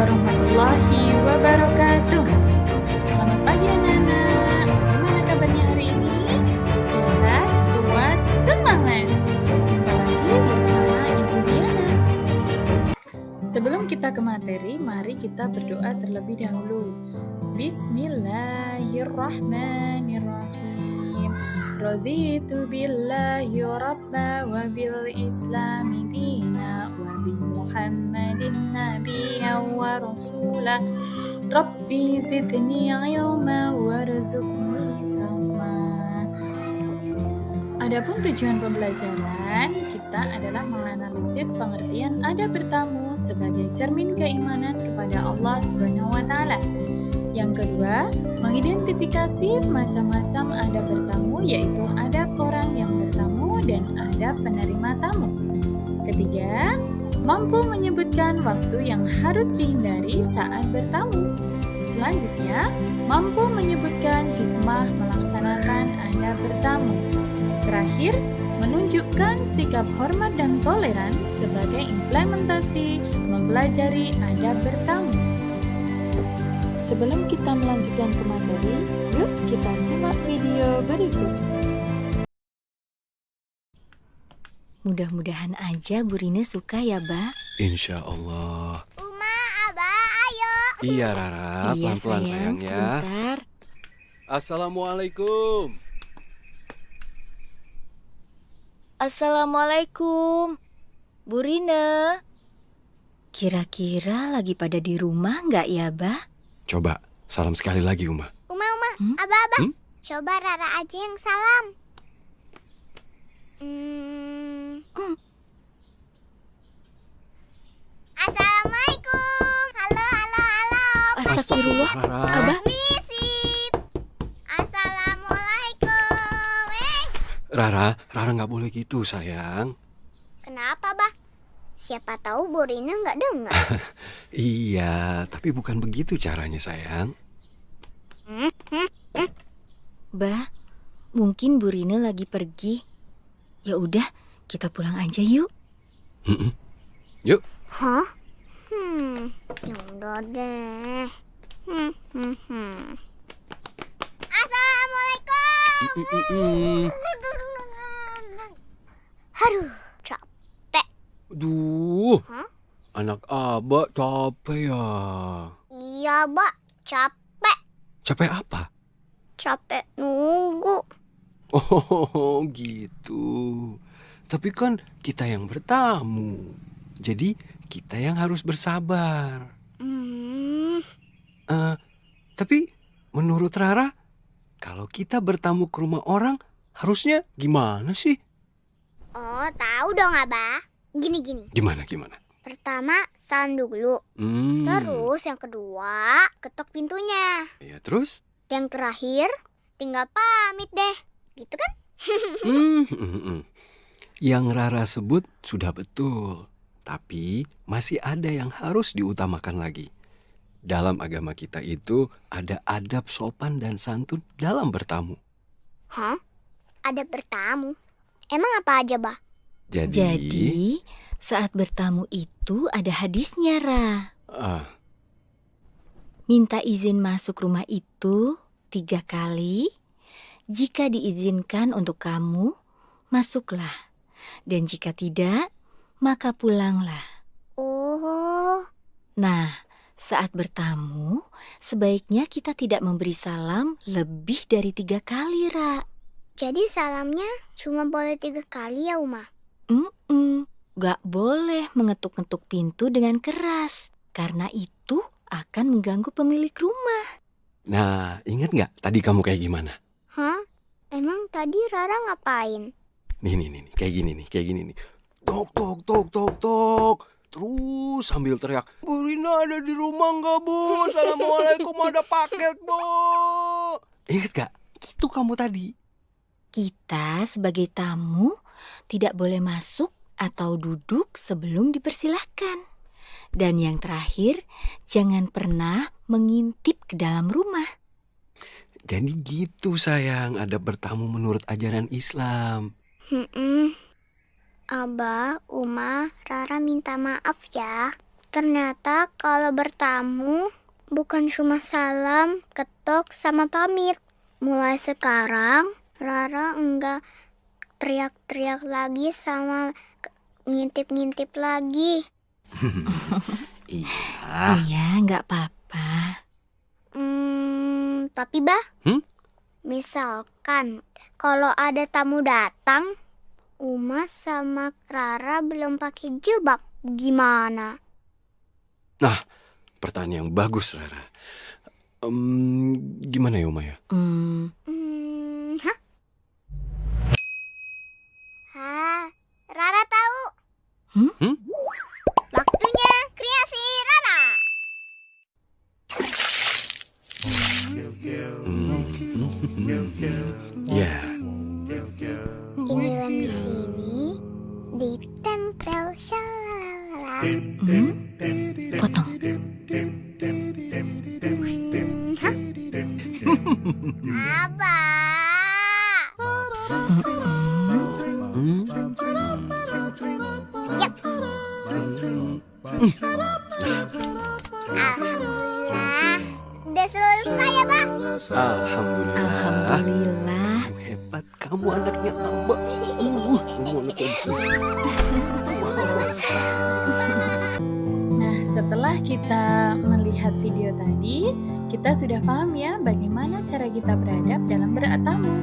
warahmatullahi wabarakatuh. Selamat pagi anak-anak. Bagaimana kabarnya hari ini? Sehat, kuat, semangat. Jumpa lagi bersama Ibu Diana. Sebelum kita ke materi, mari kita berdoa terlebih dahulu. Bismillahirrahmanirrahim. Raditu billahi rabba wa bil islami dina wa bi Muhammadin nabiyya wa rasula. Rabbi zidni ilma warzuqni fahma. Adapun tujuan pembelajaran kita adalah menganalisis pengertian adab bertamu sebagai cermin keimanan kepada Allah Subhanahu wa taala. Yang kedua, mengidentifikasi macam-macam adab bertamu, yaitu adab orang yang bertamu dan adab penerima tamu. Ketiga, mampu menyebutkan waktu yang harus dihindari saat bertamu. Selanjutnya, mampu menyebutkan hikmah melaksanakan adab bertamu. Terakhir, menunjukkan sikap hormat dan toleran sebagai implementasi mempelajari adab bertamu. Sebelum kita melanjutkan ke materi, yuk kita simak video berikut. Mudah-mudahan aja Bu Rina suka ya, Ba. Insya Allah. Uma, Abah, ayo. Iya, Rara. Iya Pelan-pelan sayang ya. sebentar. Assalamualaikum. Assalamualaikum, Bu Rina. Kira-kira lagi pada di rumah nggak ya, Ba? Coba, salam sekali lagi, Uma. Uma, Abah. Hmm? Coba Rara aja yang salam. Assalamualaikum. Halo. Astagfirullah, Rara. Abah. Misip. Assalamualaikum. Rara nggak boleh gitu, sayang. Kenapa, Bah? Siapa tahu Bu Rina nggak dengar. Iya, tapi bukan begitu caranya, sayang. Ba, mungkin Bu Rina lagi pergi. Ya udah, kita pulang aja yuk. Mm-mm. Yuk. Hah? Ya udah deh. Assalamualaikum. Mm-mm. Aduh, capek. Duh, Hah? anak Abah capek ya. Iya, Mbak. Capek. Capek apa? Capek nunggu. Oh, gitu. Tapi kan kita yang bertamu. Jadi kita yang harus bersabar. Tapi menurut Rara, kalau kita bertamu ke rumah orang, harusnya gimana sih? Oh, tahu dong, Abah. Gini. Gimana? Pertama, salam dulu. Terus yang kedua, ketok pintunya. Ya, terus? Yang terakhir, tinggal pamit deh. Gitu kan? Yang Rara sebut sudah betul. Tapi masih ada yang harus diutamakan lagi. Dalam agama kita itu ada adab sopan dan santun dalam bertamu. Hah? Ada bertamu? Emang apa aja, Bah? Jadi, saat bertamu itu ada hadisnya, Ra. Minta izin masuk rumah itu 3 kali. Jika diizinkan untuk kamu, masuklah. Dan jika tidak, maka pulanglah. Oh, Nah, saat bertamu, sebaiknya kita tidak memberi salam lebih dari 3 kali, Ra. jadi salamnya cuma boleh 3 kali ya, Uma? Gak boleh mengetuk-ngetuk pintu dengan keras, karena itu akan mengganggu pemilik rumah. Nah, ingat nggak tadi kamu kayak gimana? Hah? Emang tadi Rara ngapain? Nih, kayak gini nih. Tok. Terus sambil teriak, Bu Rina ada di rumah nggak, Bu? Assalamualaikum, ada paket, Bu. Ingat gak? Gitu kamu tadi. Kita sebagai tamu tidak boleh masuk atau duduk sebelum dipersilahkan. Dan yang terakhir, jangan pernah mengintip ke dalam rumah. Jadi gitu sayang, adab bertamu menurut ajaran Islam. Abah, Uma, Rara minta maaf ya. Ternyata kalau bertamu bukan cuma salam, ketok, sama pamit. Mulai sekarang Rara enggak teriak-teriak lagi sama ngintip-ngintip lagi. Iya. Iya, nggak apa-apa. Tapi Bah, Hmm? misalkan kalau ada tamu datang, Uma sama Rara belum pakai jilbab, gimana? Nah, pertanyaan yang bagus, Rara. Gimana ya, Uma ya? Hah? Rara tahu. Hmm? Waktunya kreasi Rara. Ya, Inilah di sini ditempel shalalala. Potong. Hah? Abah. Yap. Alhamdulillah. Udah selesai ya, Bah? Alhamdulillah. Alhamdulillah. Kamu hebat, kamu anaknya Abah. Kamu anaknya Nah, setelah kita melihat video tadi, kita sudah paham ya bagaimana cara kita beradab dalam bertamu.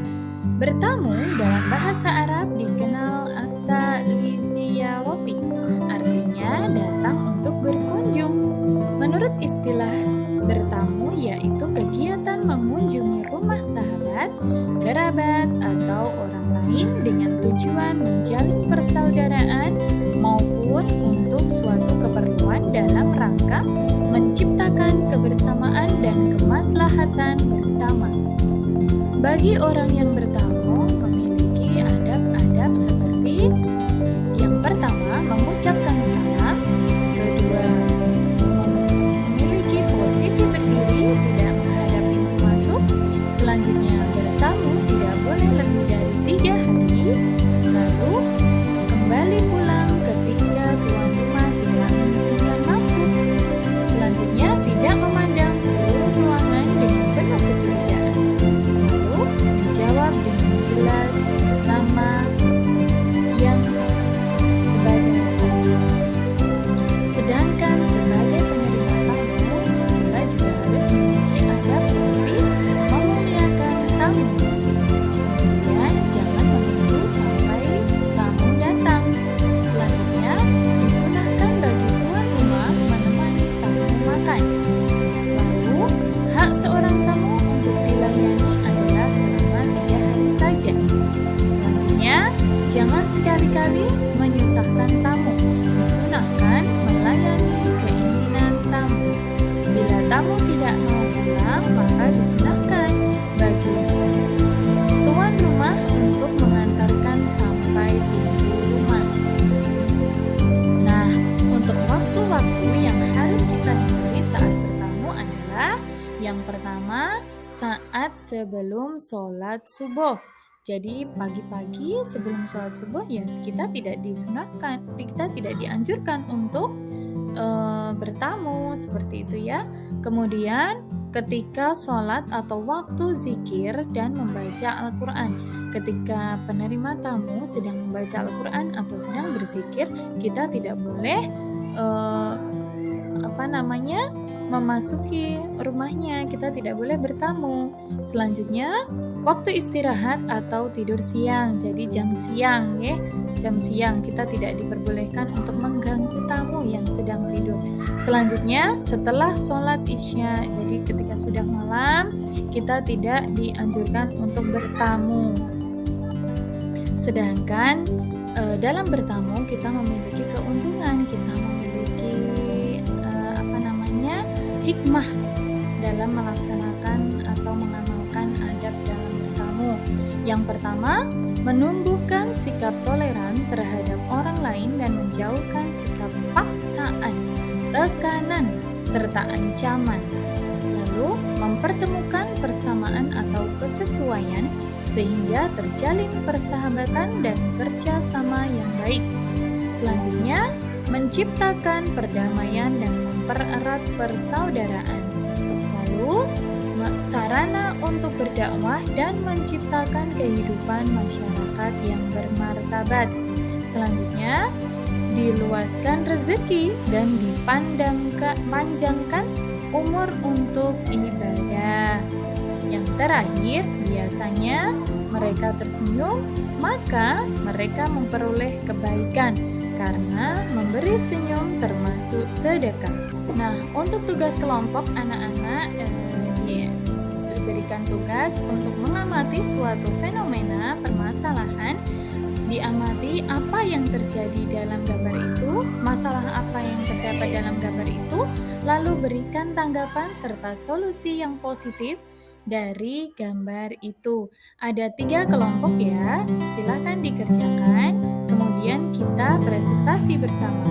Bertamu dalam bahasa Arab dikenal at-ta'liziyarofi, artinya datang untuk berkunjung. Menurut istilah bertamu yaitu kegiatan mengunjungi rumah sahabat, kerabat, atau orang lain dengan tujuan menjalin persaudaraan maupun untuk suatu keperluan dalam rangka menciptakan kebersamaan dan kemaslahatan bersama. Bagi orang yang bertamu memiliki adab-adab seperti yang pertama, mengucapkan salam, kedua, memiliki posisi berdiri tidak menghadap pintu masuk, selanjutnya bertamu tidak boleh lebih dari 3 hari, lalu kembali pulang ketika tuan rumah tidak mengizinkan masuk, selanjutnya tidak memandang seluruh ruangan dengan penuh kecurigaan, lalu menjawab dengan jelas nama yang sebagai sedangkan sebagai penerima tamu kita juga harus memiliki adab seperti memuliakan tamu. Kemudian jangan menunggu sampai tamu datang. Selanjutnya disunahkan bagi tuan rumah menemani tamu makan. Lalu hak seorang tamu untuk dilayani adalah selama 3 hari saja. Selanjutnya jangan sekali-kali menyusahkan tamu. Disunahkan melayani keinginan tamu. Bila tamu tidak mau pulang, maka disunahkan bagi tuan rumah untuk mengantarkan sampai pintu rumah. Nah, untuk waktu-waktu yang harus kita hindari saat bertamu adalah yang pertama, saat sebelum sholat subuh. Jadi pagi-pagi sebelum sholat subuh ya kita tidak disunahkan, kita tidak dianjurkan untuk bertamu seperti itu ya. Kemudian ketika sholat atau waktu zikir dan membaca Al-Quran. Ketika penerima tamu sedang membaca Al-Quran atau sedang berzikir, kita tidak boleh memasuki rumahnya, kita tidak boleh bertamu. Selanjutnya waktu istirahat atau tidur siang, jadi jam siang ya, jam siang kita tidak diperbolehkan untuk mengganggu tamu yang sedang tidur. Selanjutnya setelah sholat isya, jadi ketika sudah malam kita tidak dianjurkan untuk bertamu. Sedangkan dalam bertamu kita memiliki keuntungan, kita memiliki hikmah dalam melaksanakan atau mengamalkan adab dalam bertamu. Yang pertama, menumbuhkan sikap toleran terhadap orang lain dan menjauhkan sikap paksaan, tekanan, serta ancaman. Lalu, mempertemukan persamaan atau kesesuaian sehingga terjalin persahabatan dan kerjasama yang baik. Selanjutnya, menciptakan perdamaian dan mempererat persaudaraan. Lalu, sarana untuk berdakwah dan menciptakan kehidupan masyarakat yang bermartabat. Selanjutnya, diluaskan rezeki dan dipanjangkan umur untuk ibadah. Yang terakhir, biasanya mereka tersenyum, maka mereka memperoleh kebaikan karena memberi senyum termasuk sedekah. Nah, untuk tugas kelompok anak-anak diberikan tugas untuk mengamati suatu fenomena permasalahan, diamati apa yang terjadi dalam gambar itu, masalah apa yang terdapat dalam gambar itu, lalu berikan tanggapan serta solusi yang positif dari gambar itu. Ada 3 kelompok ya, silakan dikerjakan, kemudian kita presentasi bersama.